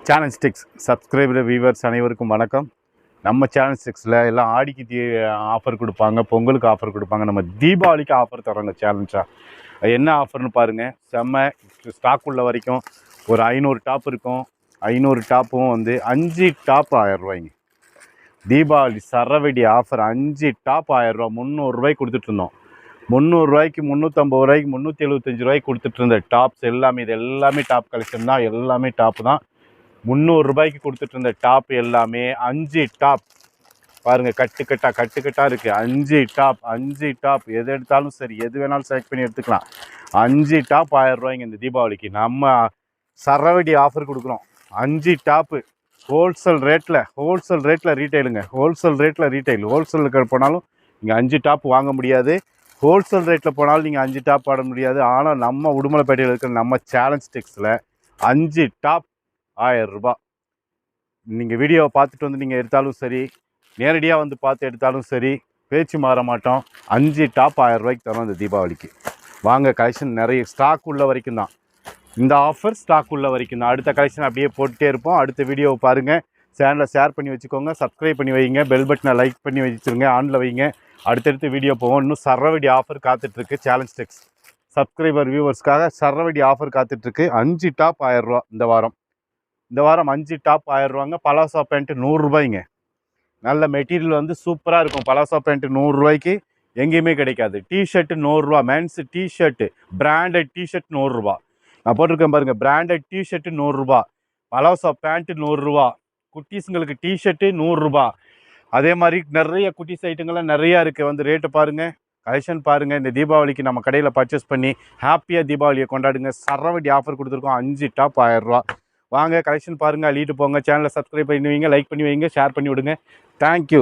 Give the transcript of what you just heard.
Challenge sticks subscriber viewers அனைவருக்கும் வணக்கம். நம்ம சேலஞ்ச் ஸ்டிக்ஸில் எல்லாம் ஆடிக்கு ஆஃபர் கொடுப்பாங்க, பொங்கலுக்கு ஆஃபர் கொடுப்பாங்க. நம்ம தீபாவளிக்கு ஆஃபர் தரோங்க சேலஞ்சாக. என்ன ஆஃபர்னு பாருங்கள். செம்ம ஸ்டாக் உள்ள வரைக்கும் ஒரு 500 டாப் இருக்கும். 500 டாப்பும் வந்து 5 டாப் 1000 ரூபாய்ங்க. தீபாவளி சரவெடி ஆஃபர் 5 டாப் 1000 ரூபா. 300 ரூபாய்க்கு கொடுத்துட்ருந்தோம். 300 ரூபாய்க்கு 350 ரூபாய்க்கு 375 ரூபாய்க்கு கொடுத்துட்டு இருந்த டாப்ஸ் எல்லாமே, இது எல்லாமே டாப் கலெக்ஷன் தான். எல்லாமே டாப் தான். 300 ரூபாய்க்கு கொடுத்துட்டு இருந்த டாப் எல்லாமே 5 டாப் பாருங்கள். கட்டுக்கட்டாக இருக்குது. 5 டாப் எது எடுத்தாலும் சரி, எது வேணாலும் செலக்ட் பண்ணி எடுத்துக்கலாம். 5 டாப் 1000 ரூபாய்ங்க. இந்த தீபாவளிக்கு நம்ம சரவடி ஆஃபர் கொடுக்குறோம். 5 டாப்பு ஹோல்சேல் ரேட்டில் ரீட்டைலுங்க. ஹோல்சேல் ரேட்டில் போனாலும் நீங்கள் 5 டாப் வாங்க முடியாது. ஹோல்சேல் ரேட்டில் போனாலும் நீங்கள் 5 டாப் வாட முடியாது. ஆனால் நம்ம உடுமலைப்பேட்டையில் இருக்கிற நம்ம சேலஞ்ச் ஸ்டிக்ஸில் 5 டாப் 1000 ரூபாய். நீங்கள் வீடியோவை பார்த்துட்டு வந்து நீங்கள் எடுத்தாலும் சரி, நேரடியாக வந்து பார்த்து எடுத்தாலும் சரி, பேச்சு மாற மாட்டோம். 5 டாப் 1000 ரூபாய்க்கு தரோம் இந்த தீபாவளிக்கு. வாங்க, கலெக்ஷன் நிறைய ஸ்டாக் உள்ள வரைக்கும் தான். இந்த ஆஃபர் ஸ்டாக் உள்ள வரைக்கும் தான். அடுத்த கலெக்ஷன் அப்படியே போட்டுகிட்டே இருப்போம். அடுத்த வீடியோவை பாருங்கள். சேனலை ஷேர் பண்ணி வச்சுக்கோங்க, சப்ஸ்கிரைப் பண்ணி வைங்க, பெல் பட்டனை லைக் பண்ணி வச்சுருங்க, ஆனில் வைங்க. அடுத்தடுத்து வீடியோ போவோம். இன்னும் சரவடி ஆஃபர் காத்துட்ருக்கு. சேலஞ்ச் ஸ்டிக்ஸ் சப்ஸ்கிரைபர் வியூவர்ஸ்க்காக சரவடி ஆஃபர் காத்துட்ருக்கு. 5 டாப் 1000 ரூபா இந்த வாரம் 5 டாப் 1000 ரூபாங்க. பலாசா பேண்ட்டு 100 ரூபாய்ங்க. நல்ல மெட்டீரியல் வந்து சூப்பராக இருக்கும். பலாசா பேண்ட்டு 100 ரூபாய்க்கு எங்கேயுமே கிடைக்காது. டிஷர்ட்டு 100 ரூபா. மென்ஸ் டிஷர்ட்டு, பிராண்டட் டிஷர்ட் 100 ரூபா. நான் போட்டிருக்கேன் பாருங்கள். பிராண்டட் டிஷர்ட்டு 100 ரூபா. பலாசா பேண்ட்டு 100 ரூபா. குட்டீஸுங்களுக்கு டிஷர்ட்டு 100 ரூபா. அதே மாதிரி நிறைய குட்டீஸ் ஐட்டங்கள்லாம் நிறையா இருக்குது. வந்து ரேட்டு பாருங்கள், கலெக்ஷன் பாருங்கள். இந்த தீபாவளிக்கு நம்ம கடையில் பர்ச்சேஸ் பண்ணி ஹாப்பியாக தீபாவளியை கொண்டாடுங்க. சரவடி ஆஃபர் கொடுத்துருக்கோம். 5 டாப் 1000 ரூபா. வாங்க, கலெக்ஷன் பாருங்கள், அள்ளிட்டு போங்க. சேனலை சப்ஸ்கிரைப் பண்ணி வைங்க, லைக் பண்ணி வைங்க, ஷேர் பண்ணி விடுங்க. தேங்க்யூ.